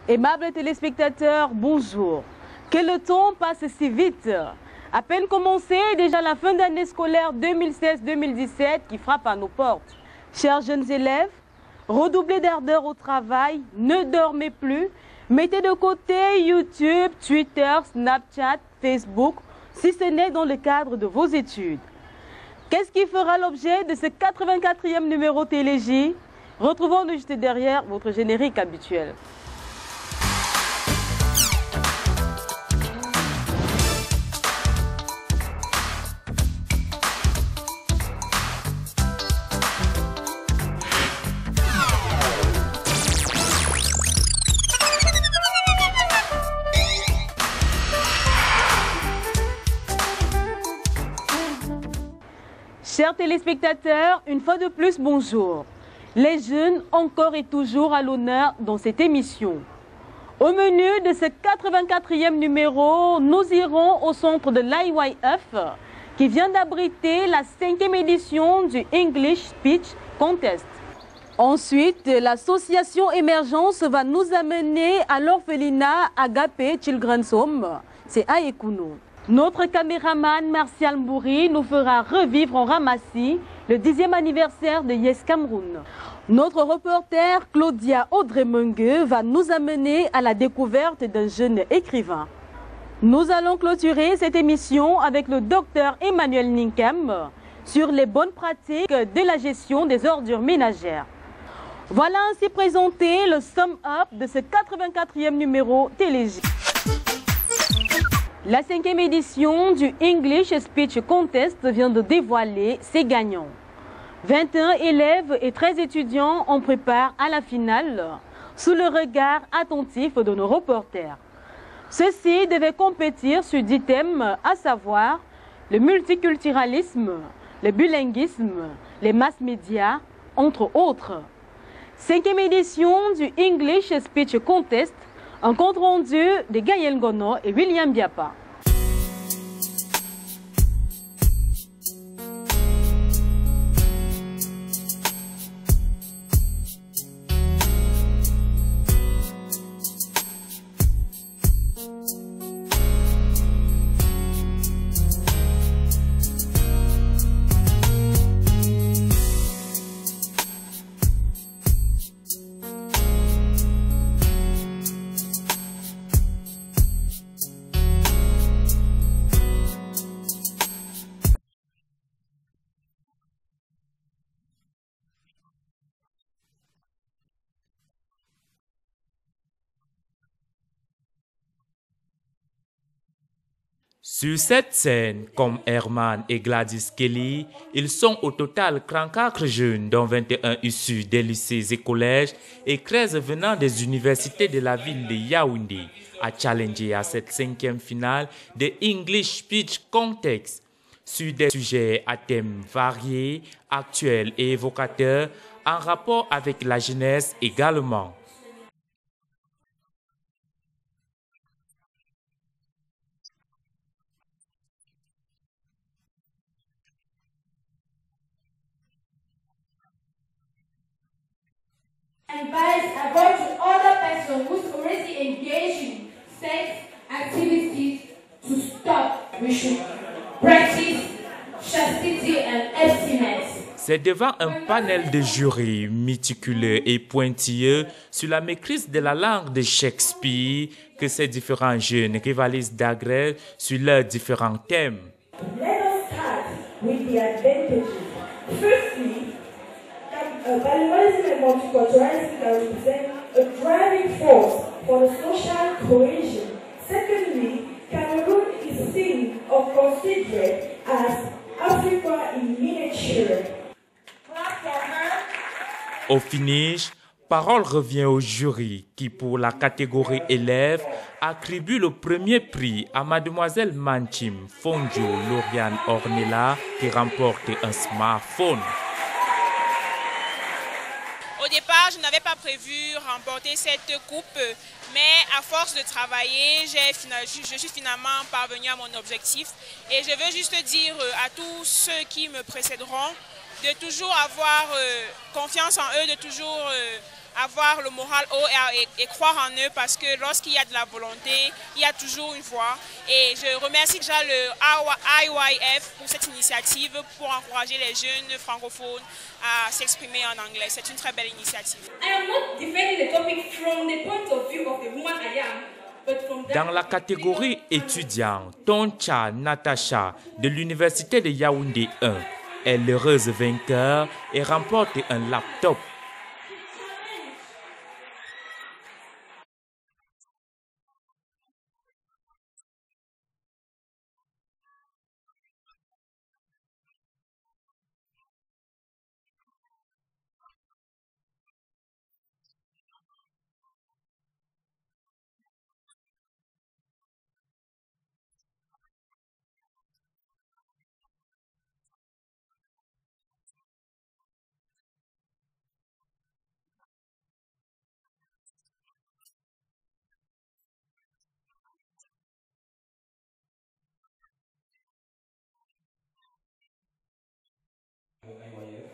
Aimables téléspectateurs, bonjour. Que le temps passe si vite. À peine commencé, déjà la fin d'année scolaire 2016-2017 qui frappe à nos portes. Chers jeunes élèves, redoublez d'ardeur au travail, ne dormez plus, mettez de côté YouTube, Twitter, Snapchat, Facebook, si ce n'est dans le cadre de vos études. Qu'est-ce qui fera l'objet de ce 84e numéro TéléJ? Retrouvons-nous juste derrière votre générique habituel. Chers téléspectateurs, une fois de plus, bonjour. Les jeunes, encore et toujours à l'honneur dans cette émission. Au menu de ce 84e numéro, nous irons au centre de l'IYF qui vient d'abriter la 5e édition du English Speech Contest. Ensuite, l'association Émergence va nous amener à l'orphelinat Agape Children's Home, c'est à Ekounou. Notre caméraman Martial Mbouri nous fera revivre en Ramassi le 10e anniversaire de Yes Cameroun. Notre reporter Claudia Audrey-Mungue va nous amener à la découverte d'un jeune écrivain. Nous allons clôturer cette émission avec le docteur Emmanuel Ninkem sur les bonnes pratiques de la gestion des ordures ménagères. Voilà ainsi présenté le sum-up de ce 84e numéro TéléJ. La 5e édition du English Speech Contest vient de dévoiler ses gagnants. 21 élèves et 13 étudiants en préparent à la finale sous le regard attentif de nos reporters. Ceux-ci devaient compétir sur 10 thèmes, à savoir le multiculturalisme, le bilinguisme, les mass médias, entre autres. 5e édition du English Speech Contest, un compte rendu de Gaël Gono et William Biapa. Sur cette scène, comme Herman et Gladys Kelly, ils sont au total 34 jeunes, dont 21 issus des lycées et collèges et 13 venant des universités de la ville de Yaoundé, à challenger à cette 5e finale de English Speech Contest sur des sujets à thèmes variés, actuels et évocateurs, en rapport avec la jeunesse également. Advise about to other person who's already engaged in sex activities to stop. We should practice chastity and abstinence. C'est devant un panel de jurys méticuleux et pointilleux sur la maîtrise de la langue de Shakespeare que ces différents jeunes rivalisent d'agrès sur leurs différents thèmes. Let us start with the advantages. Firstly, bilingualism and multiculturalism can represent a driving force for the social cohesion. Secondly, Cameroon is seen or considered as Africa in miniature. Au finish, parole revient au jury qui, pour la catégorie élèves, attribue le premier prix à Mademoiselle Manchim Fondjo Lauriane Ornella qui remporte un smartphone. Au départ, je n'avais pas prévu remporter cette coupe, mais à force de travailler, je suis finalement parvenue à mon objectif. Et je veux juste dire à tous ceux qui me précéderont de toujours avoir confiance en eux, de toujours avoir le moral haut et croire en eux, parce que lorsqu'il y a de la volonté, il y a toujours une voie. Et je remercie déjà le IYF pour cette initiative, pour encourager les jeunes francophones à s'exprimer en anglais. C'est une très belle initiative. I am not defending the topic from the point of view of the woman I am. Dans la catégorie étudiant, Toncha Natacha de l'Université de Yaoundé 1 est l'heureuse vainqueur et remporte un laptop.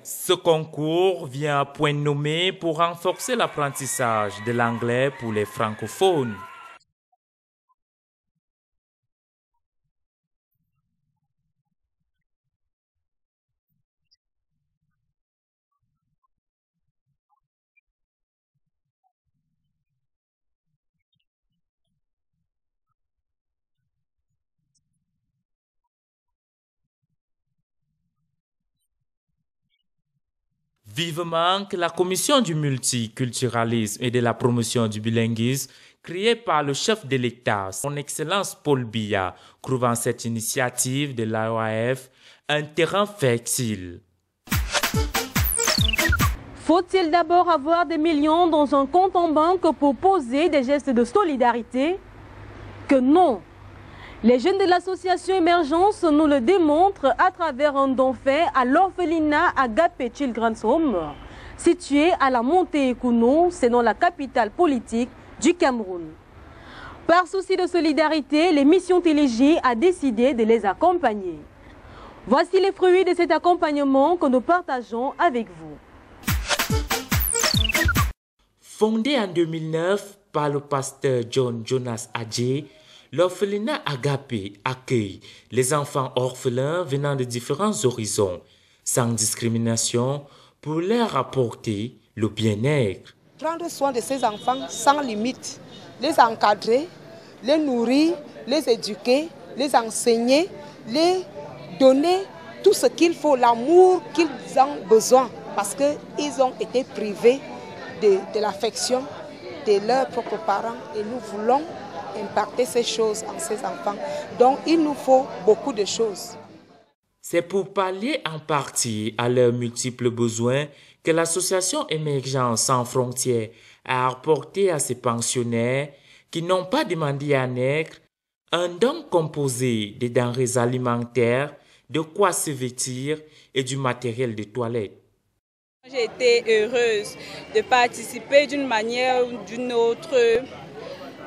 Ce concours vient à point nommé pour renforcer l'apprentissage de l'anglais pour les francophones. Vivement que la commission du multiculturalisme et de la promotion du bilinguisme, créée par le chef de l'État, son Excellence Paul Biya, trouve en cette initiative de l'IYF un terrain fertile. Faut-il d'abord avoir des millions dans un compte en banque pour poser des gestes de solidarité? Que non! Les jeunes de l'association Émergence nous le démontrent à travers un don fait à l'orphelinat Agape Children's Home, situé à la Montée-Ekounou, c'est dans la capitale politique du Cameroun. Par souci de solidarité, les missions TLJ a décidé de les accompagner. Voici les fruits de cet accompagnement que nous partageons avec vous. Fondé en 2009 par le pasteur John Jonas Adjé, l'orphelinat Agape accueille les enfants orphelins venant de différents horizons, sans discrimination, pour leur apporter le bien-être. Prendre soin de ces enfants sans limite, les encadrer, les nourrir, les éduquer, les enseigner, les donner tout ce qu'il faut, l'amour qu'ils ont besoin, parce qu'ils ont été privés de l'affection de leurs propres parents et nous voulons impacter ces choses en ces enfants. Donc il nous faut beaucoup de choses. C'est pour pallier en partie à leurs multiples besoins que l'association Émergence sans frontières a apporté à ces pensionnaires qui n'ont pas demandé à naître un don composé de denrées alimentaires, de quoi se vêtir et du matériel de toilette. J'ai été heureuse de participer d'une manière ou d'une autre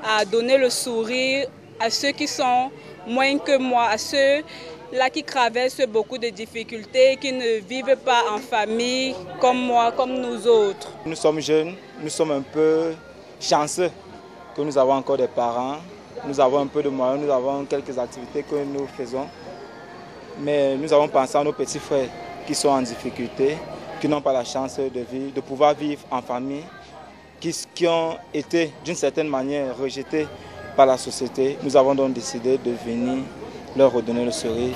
à donner le sourire à ceux qui sont moins que moi, à ceux-là qui traversent beaucoup de difficultés, qui ne vivent pas en famille comme moi, comme nous autres. Nous sommes jeunes, nous sommes un peu chanceux que nous avons encore des parents, nous avons un peu de moyens, nous avons quelques activités que nous faisons. Mais nous avons pensé à nos petits frères qui sont en difficulté, qui n'ont pas la chance de pouvoir vivre en famille, qui ont été d'une certaine manière rejetés par la société. Nous avons donc décidé de venir leur redonner le sourire.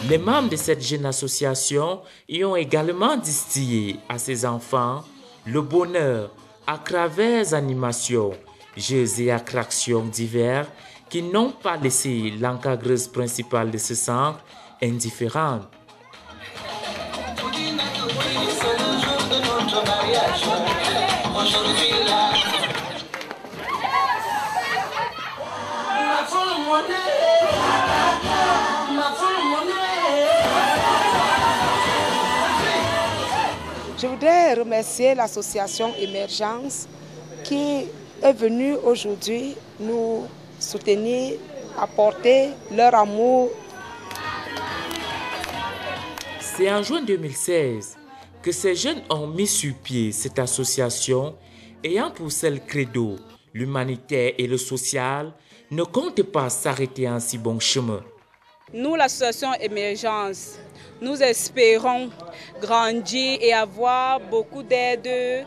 Les membres de cette jeune association y ont également distillé à ces enfants le bonheur à travers animations, jeux et attractions divers qui n'ont pas laissé l'encadreuse principale de ce centre indifférente. Je voudrais remercier l'association Émergence qui est venue aujourd'hui nous soutenir, apporter leur amour. C'est en juin 2016 que ces jeunes ont mis sur pied cette association ayant pour seul credo l'humanitaire et le social ne compte pas s'arrêter en si bon chemin. Nous, l'association Émergence, nous espérons grandir et avoir beaucoup d'aide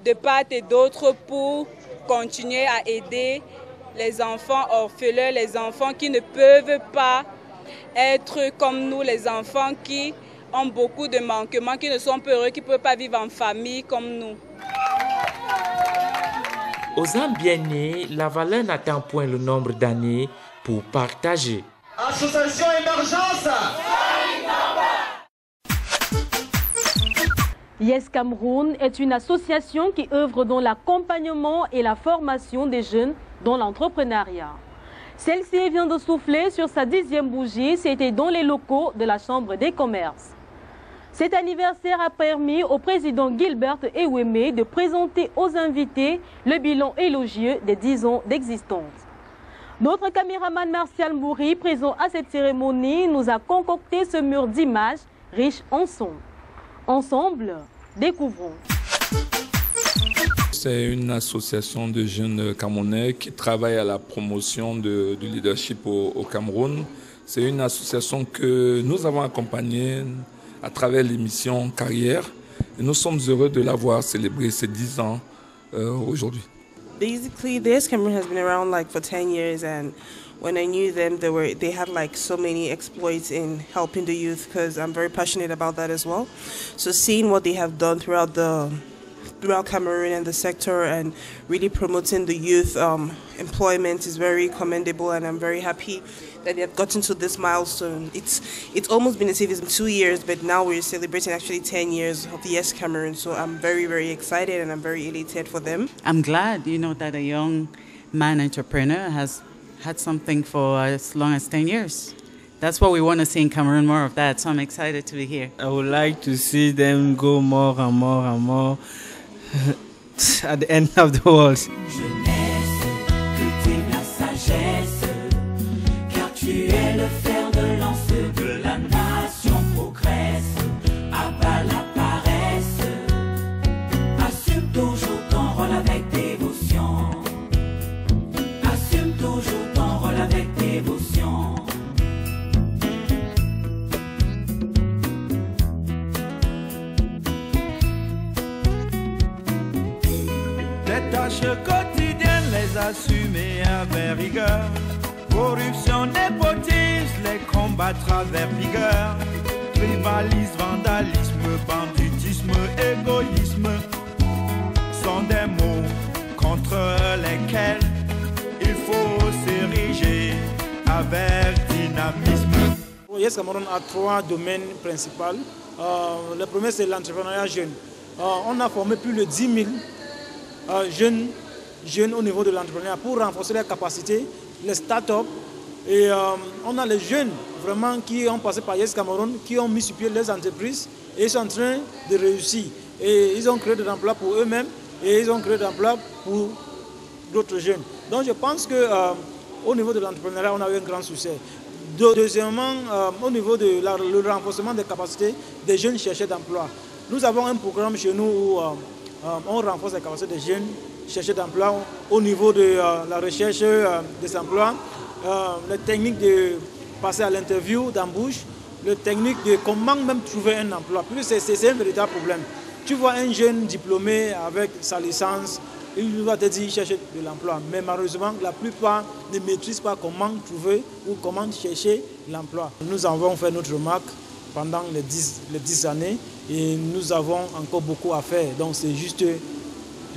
de part et d'autre pour continuer à aider les enfants orphelins, les enfants qui ne peuvent pas être comme nous, les enfants qui ont beaucoup de manquements, qui ne sont pas heureux, qui ne peuvent pas vivre en famille comme nous. Aux âmes bien nées, la valeur n'atteint point le nombre d'années pour partager. Association Émergence. Yes Cameroun est une association qui œuvre dans l'accompagnement et la formation des jeunes dans l'entrepreneuriat. Celle-ci vient de souffler sur sa 10e bougie, c'était dans les locaux de la Chambre des commerces. Cet anniversaire a permis au président Gilbert Eweme de présenter aux invités le bilan élogieux des 10 ans d'existence. Notre caméraman Martial Mouri, présent à cette cérémonie, nous a concocté ce mur d'images riche en sons. Ensemble, découvrons. C'est une association de jeunes Camerounais qui travaille à la promotion du leadership au Cameroun. C'est une association que nous avons accompagnée à travers l'émission Carrière. Et nous sommes heureux de l'avoir célébré ces 10 ans aujourd'hui. Basically, this Cameroon has been around like for 10 years, and when I knew them, they had like so many exploits in helping the youth, because I'm very passionate about that as well. So seeing what they have done throughout Cameroon and the sector and really promoting the youth employment is very commendable, and I'm very happy that they have gotten to this milestone. It's almost been as if it's been 2 years, but now we're celebrating actually 10 years of Yes Cameroon. So I'm very, very excited and I'm very elated for them. I'm glad, that a young man entrepreneur has had something for as long as 10 years. That's what we want to see in Cameroon, more of that. So I'm excited to be here. I would like to see them go more and more and more at the end of the world. Tu es le fer de lance de la nation, progresse, abat la paresse, assume toujours ton rôle avec dévotion, assume toujours ton rôle avec dévotion. Les tâches quotidiennes, les assumer avec rigueur. Corruption, népotisme, les combattre avec vigueur. Tribalisme, vandalisme, banditisme, égoïsme sont des mots contre lesquels il faut s'ériger avec dynamisme. Yes Cameroun a 3 domaines principaux. Le premier, c'est l'entrepreneuriat jeune. On a formé plus de 10 000 jeunes au niveau de l'entrepreneuriat pour renforcer leurs capacités, les start-up. Et on a les jeunes vraiment qui ont passé par Yes Cameroun, qui ont mis sur pied les entreprises et ils sont en train de réussir. Et ils ont créé des emplois pour eux-mêmes et ils ont créé des emplois pour d'autres jeunes. Donc je pense qu'au niveau de l'entrepreneuriat, on a eu un grand succès. Deuxièmement, au niveau de le renforcement des capacités des jeunes chercheurs d'emploi. Nous avons un programme chez nous où on renforce les capacités des jeunes chercheurs d'emploi au niveau de la recherche des emplois, les techniques de passer à l'interview d'embauche, les techniques de comment même trouver un emploi. C'est un véritable problème. Tu vois un jeune diplômé avec sa licence, il va te dire chercher de l'emploi. Mais malheureusement, la plupart ne maîtrisent pas comment trouver ou comment chercher l'emploi. Nous avons fait notre remarque pendant les 10 années et nous avons encore beaucoup à faire. Donc c'est juste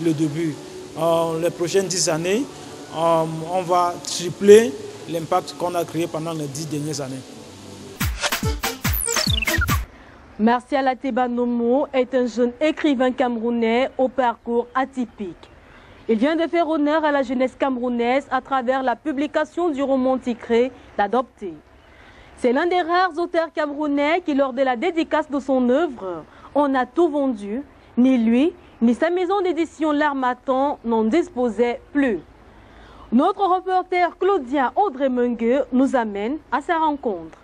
le début. Les prochaines 10 années, on va tripler l'impact qu'on a créé pendant les 10 dernières années. Martial Ateba Nomo est un jeune écrivain camerounais au parcours atypique. Il vient de faire honneur à la jeunesse camerounaise à travers la publication du roman titré « L'Adopté ». C'est l'un des rares auteurs camerounais qui, lors de la dédicace de son œuvre, en a tout vendu. Ni lui, ni sa maison d'édition L'Harmattan n'en disposait plus. Notre reporter Claudien Audrey Mengue nous amène à sa rencontre.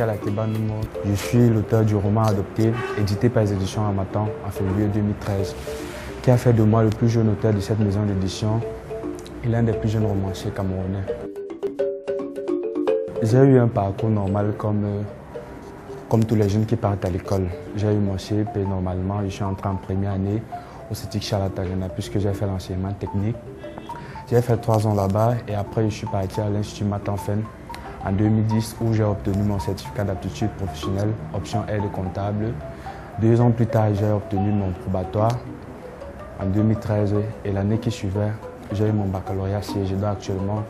Pascal Atebanoumo. Je suis l'auteur du roman Adopté, édité par les éditions Harmattan en février 2013, qui a fait de moi le plus jeune auteur de cette maison d'édition et l'un des plus jeunes romanciers camerounais. J'ai eu un parcours normal comme tous les jeunes qui partent à l'école. J'ai eu mon CEP normalement, je suis entré en première année au CETIC Chalatagena puisque j'ai fait l'enseignement technique. J'ai fait 3 ans là-bas et après je suis parti à l'Institut Matanfen en 2010 où j'ai obtenu mon certificat d'aptitude professionnelle, option aide comptable. 2 ans plus tard, j'ai obtenu mon probatoire en 2013 et l'année qui suivait, j'ai eu mon baccalauréat siégé. Donc actuellement,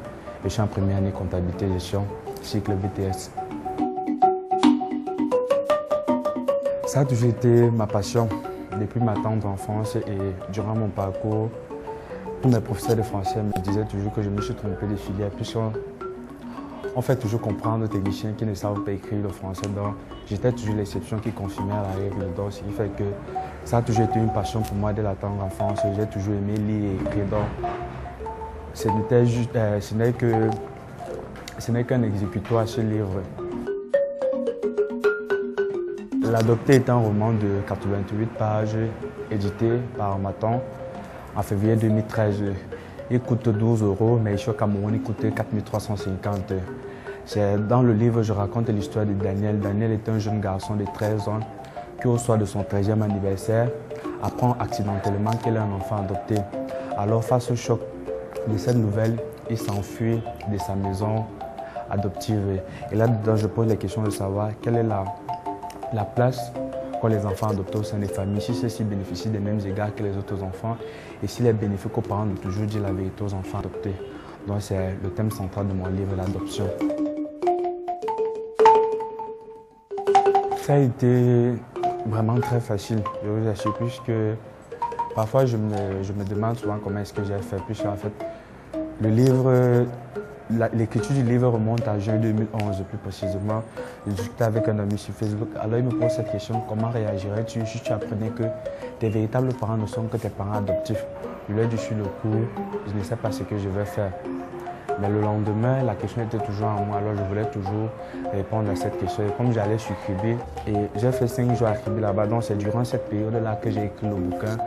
je suis en première année comptabilité et gestion, cycle BTS. Ça a toujours été ma passion depuis ma tendre enfance et durant mon parcours, tous mes professeurs de français me disaient toujours que je me suis trompé de filière puisqu'on fait toujours comprendre aux techniciens qui ne savent pas écrire le français. Donc j'étais toujours l'exception qui confirmait à la règle. Donc ce qui fait que ça a toujours été une passion pour moi dès la tendre enfance. J'ai toujours aimé lire et écrire. Donc ce n'est qu'un exécutoire ce livre. L'Adopté est un roman de 88 pages édité par Harmattan en février 2013. Il coûte 12 €, mais ici au Cameroun, il coûte 4 350. Dans le livre, je raconte l'histoire de Daniel. Daniel est un jeune garçon de 13 ans qui, au soir de son 13e anniversaire, apprend accidentellement qu'il est un enfant adopté. Alors, face au choc de cette nouvelle, il s'enfuit de sa maison adoptive. Et là-dedans, je pose la question de savoir quelle est la place qu'ont les enfants adoptés au sein des familles, si ceux-ci bénéficient des mêmes égards que les autres enfants et s'il est bénéfique aux parents de toujours dire la vérité aux enfants adoptés. Donc c'est le thème central de mon livre, l'adoption. Ça a été vraiment très facile, je vous assure, puisque parfois je me demande souvent comment est-ce que j'ai fait, puisque en fait le livre, l'écriture du livre remonte à juin 2011 plus précisément. Je discutais avec un ami sur Facebook, alors il me pose cette question: comment réagirais-tu si tu apprenais que tes véritables parents ne sont que tes parents adoptifs? Je lui ai dit sur le coup, je ne sais pas ce que je vais faire. Mais le lendemain, la question était toujours en moi, alors je voulais toujours répondre à cette question. Et comme j'allais sur Kribi, et j'ai fait 5 jours à Kribi là-bas, donc c'est durant cette période-là que j'ai écrit le bouquin.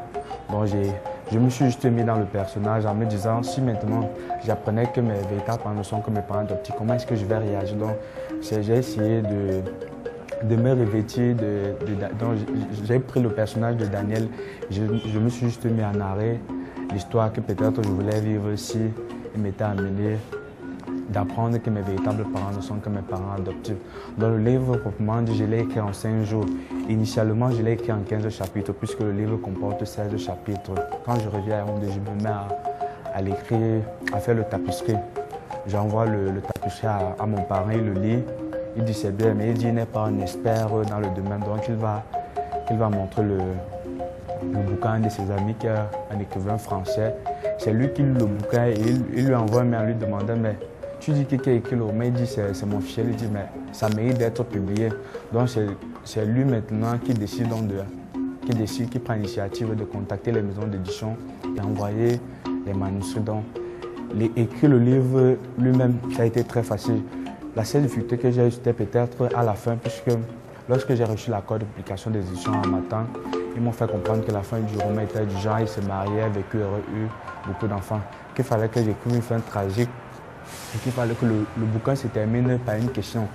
Donc je me suis juste mis dans le personnage en me disant, si maintenant j'apprenais que mes véritables parents ne sont que mes parents adoptifs, comment est-ce que je vais réagir? Donc j'ai essayé de me revêtir, donc j'ai pris le personnage de Daniel, je me suis juste mis en arrêt l'histoire que peut-être je voulais vivre si il m'était amené d'apprendre que mes véritables parents ne sont que mes parents adoptifs. Dans le livre, proprement dit, je l'ai écrit en 5 jours. Initialement, je l'ai écrit en 15 chapitres, puisque le livre comporte 16 chapitres. Quand je reviens à Yaoundé, je me mets à l'écrire, à faire le tapisserie. J'envoie le tapisserie à mon parent, il le lit. Il dit c'est bien, mais il dit qu'il n'est pas un expert dans le domaine, donc il va montrer le bouquin à un de ses amis qui est un écrivain français. C'est lui qui lit le bouquin et il lui envoie un mail en lui demandant, mais tu dis qui a écrit le roman? Il dit c'est mon fiel. Il dit mais ça mérite d'être publié. Donc c'est lui maintenant qui décide qui prend l'initiative de contacter les maisons d'édition et envoyer les manuscrits. Donc écrire le livre lui-même, ça a été très facile. La seule difficulté que j'ai eue, c'était peut-être à la fin, puisque lorsque j'ai reçu l'accord de publication des éditions Harmattan, ils m'ont fait comprendre que la fin du roman était du genre, ils se mariaient, vécu heureux, eu beaucoup d'enfants, qu'il fallait que j'écrive une fin tragique et qu'il fallait que le bouquin se termine par une question.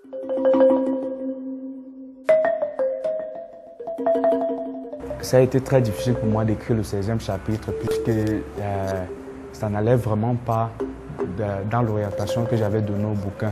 Ça a été très difficile pour moi d'écrire le 16e chapitre puisque ça n'allait vraiment pas dans l'orientation que j'avais donnée au bouquin.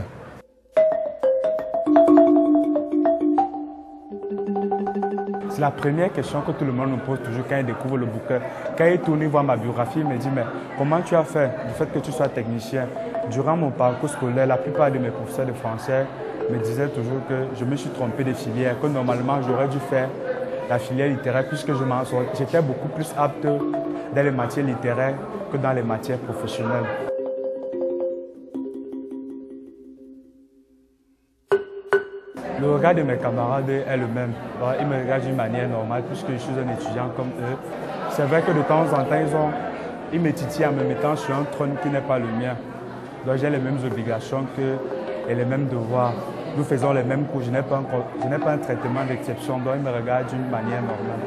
C'est la première question que tout le monde me pose toujours quand il découvre le bouquin. Quand il tourne voir ma biographie, il me dit mais comment tu as fait du fait que tu sois technicien? Durant mon parcours scolaire, la plupart de mes professeurs de français me disaient toujours que je me suis trompé de filière, que normalement j'aurais dû faire la filière littéraire puisque j'étais beaucoup plus apte dans les matières littéraires que dans les matières professionnelles. Le regard de mes camarades est le même. Ils me regardent d'une manière normale puisque je suis un étudiant comme eux. C'est vrai que de temps en temps, ils me titillent en me mettant sur un trône qui n'est pas le mien. Donc j'ai les mêmes obligations et les mêmes devoirs. nous faisons les mêmes cours. Je n'ai pas un traitement d'exception, donc ils me regardent d'une manière normale.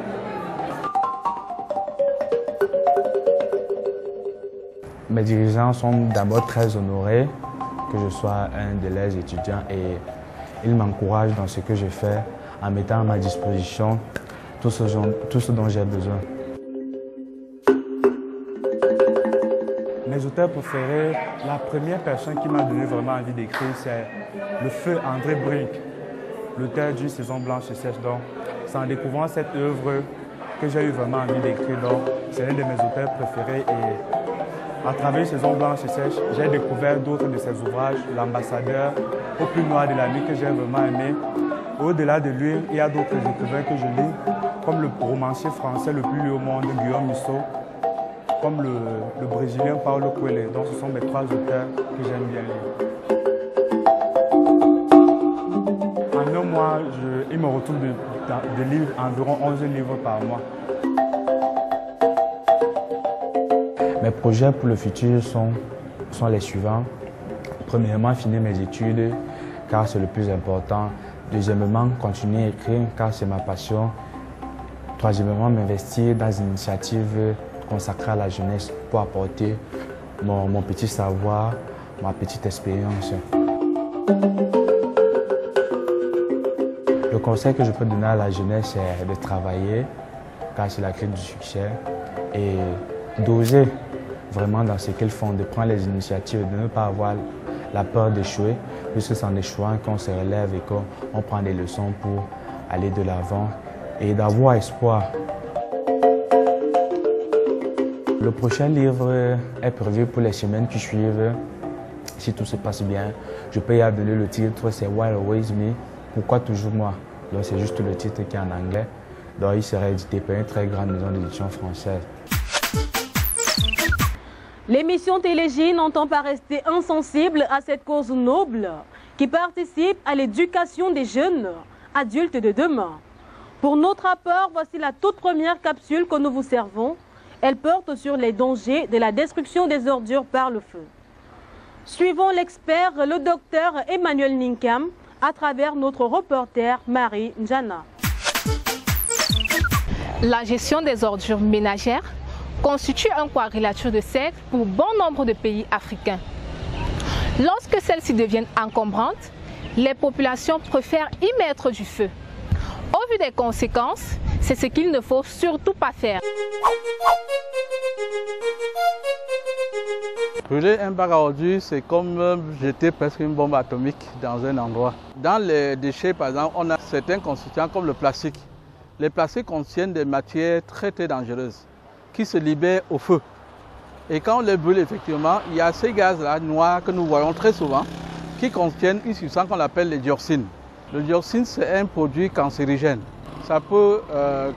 Mes dirigeants sont d'abord très honorés que je sois un de leurs étudiants et ils m'encouragent dans ce que je fais en mettant à ma disposition tout ce dont j'ai besoin. Mes auteurs préférés, la première personne qui m'a donné vraiment envie d'écrire, c'est le feu André Brink, l'auteur d'une saison blanche et sèche. Donc, c'est en découvrant cette œuvre que j'ai eu vraiment envie d'écrire. Donc, c'est l'un de mes auteurs préférés et à travers Saison blanche et sèche, j'ai découvert d'autres de ses ouvrages, L'Ambassadeur, Au plus noir de la nuit que j'ai vraiment aimé. Au-delà de lui, il y a d'autres écrivains que je lis, comme le romancier français le plus lu au monde, Guillaume Musso, comme le Brésilien Paulo Coelho. Donc ce sont mes 3 auteurs que j'aime bien lire. En un mois, il me retrouve de lire environ 11 livres par mois. Mes projets pour le futur sont les suivants. Premièrement, finir mes études, car c'est le plus important. Deuxièmement, continuer à écrire, car c'est ma passion. Troisièmement, m'investir dans une initiative consacrée à la jeunesse pour apporter mon petit savoir, ma petite expérience. Le conseil que je peux donner à la jeunesse, c'est de travailler, car c'est la clé du succès, et d'oser vraiment dans ce qu'ils font, de prendre les initiatives, de ne pas avoir la peur d'échouer, puisque c'est en échouant qu'on se relève et qu'on prend des leçons pour aller de l'avant et d'avoir espoir. Le prochain livre est prévu pour les semaines qui suivent. Si tout se passe bien, je peux y donner le titre, c'est Why Always Me, pourquoi toujours moi? Donc c'est juste le titre qui est en anglais. Donc il sera édité par une très grande maison d'édition française. L'émission Télé-J n'entend pas rester insensible à cette cause noble qui participe à l'éducation des jeunes adultes de demain. Pour notre rapport, voici la toute première capsule que nous vous servons. Elle porte sur les dangers de la destruction des ordures par le feu. Suivons l'expert, le docteur Emmanuel Ninkam, à travers notre reporter Marie Njana. La gestion des ordures ménagères constitue un quadrilatère de cercle pour bon nombre de pays africains. Lorsque celles-ci deviennent encombrantes, les populations préfèrent y mettre du feu. Au vu des conséquences, c'est ce qu'il ne faut surtout pas faire. Brûler un bac à ordures, c'est comme jeter presque une bombe atomique dans un endroit. Dans les déchets, par exemple, on a certains constituants comme le plastique. Les plastiques contiennent des matières très dangereuses qui se libèrent au feu. Et quand on les brûle, effectivement, il y a ces gaz-là noirs que nous voyons très souvent qui contiennent une substance qu'on appelle les dioxines. Le dioxine, c'est un produit cancérigène. Ça peut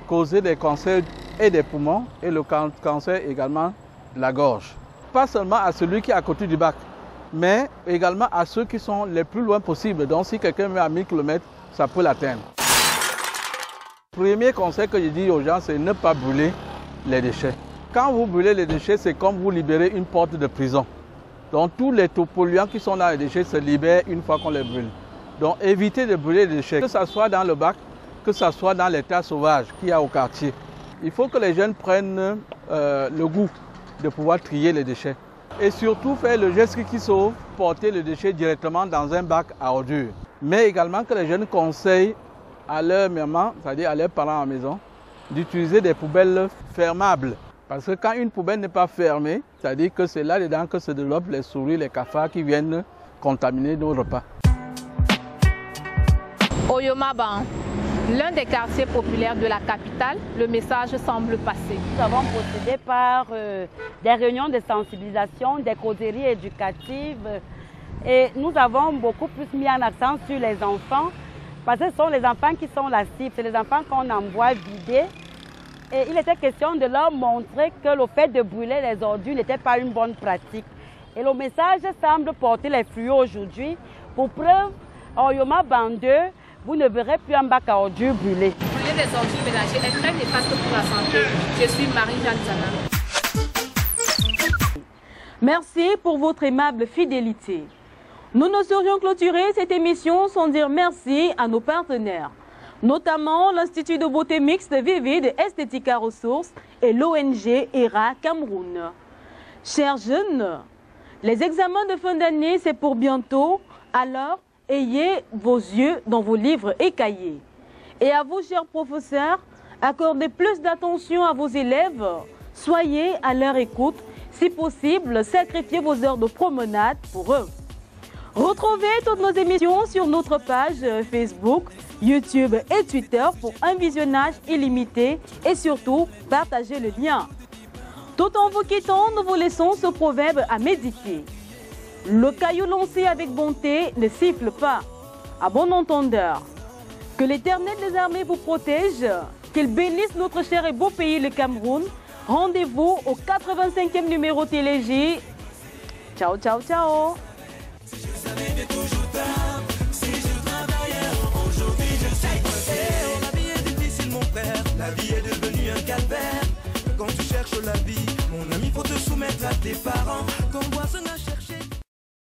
causer des cancers et des poumons et le cancer également de la gorge. Pas seulement à celui qui est à côté du bac, mais également à ceux qui sont les plus loin possible. Donc si quelqu'un met à 1000 km, ça peut l'atteindre. Le premier conseil que je dis aux gens, c'est ne pas brûler les déchets. Quand vous brûlez les déchets, c'est comme vous libérez une porte de prison. Donc tous les taux polluants qui sont dans les déchets se libèrent une fois qu'on les brûle. Donc évitez de brûler les déchets, que ce soit dans le bac, que ce soit dans les tas sauvages qu'il y a au quartier. Il faut que les jeunes prennent le goût de pouvoir trier les déchets. Et surtout faire le geste qui sauve, porter le déchet directement dans un bac à ordures. Mais également que les jeunes conseillent à leur maman, c'est-à-dire à leurs parents à la maison, d'utiliser des poubelles fermables. Parce que quand une poubelle n'est pas fermée, c'est-à-dire que c'est là-dedans que se développent les souris, les cafards qui viennent contaminer nos repas. Oyomaba, l'un des quartiers populaires de la capitale, le message semble passer. Nous avons procédé par des réunions de sensibilisation, des causeries éducatives et nous avons beaucoup plus mis en accent sur les enfants parce que ce sont les enfants qui sont la cible, c'est les enfants qu'on envoie vider. Et il était question de leur montrer que le fait de brûler les ordures n'était pas une bonne pratique. Et le message semble porter les fruits aujourd'hui. Pour preuve, en Oyomaba 2, vous ne verrez plus un bac à ordures brûlé. Brûler les ordures ménagères est très néfaste pour la santé. Je suis Marie-Jeanne Zana. Merci pour votre aimable fidélité. Nous ne saurions clôturer cette émission sans dire merci à nos partenaires, notamment l'Institut de beauté mixte Vivide Esthética Ressources et l'ONG ERA Cameroun. Chers jeunes, les examens de fin d'année, c'est pour bientôt, alors ayez vos yeux dans vos livres et cahiers. Et à vous, chers professeurs, accordez plus d'attention à vos élèves, soyez à leur écoute, si possible, sacrifiez vos heures de promenade pour eux. Retrouvez toutes nos émissions sur notre page Facebook, YouTube et Twitter pour un visionnage illimité et surtout, partagez le lien. Tout en vous quittant, nous vous laissons ce proverbe à méditer. Le caillou lancé avec bonté ne siffle pas. À bon entendeur. Que l'Éternel des armées vous protège, qu'il bénisse notre cher et beau pays, le Cameroun. Rendez-vous au 85e numéro TéléJ. Ciao, ciao, ciao. Si je savais toujours tard, si je travaillais, aujourd'hui je sais quoi faire. La vie est difficile mon frère, la vie est devenue un calvaire. Quand tu cherches la vie, mon ami, faut te soumettre à tes parents. Quand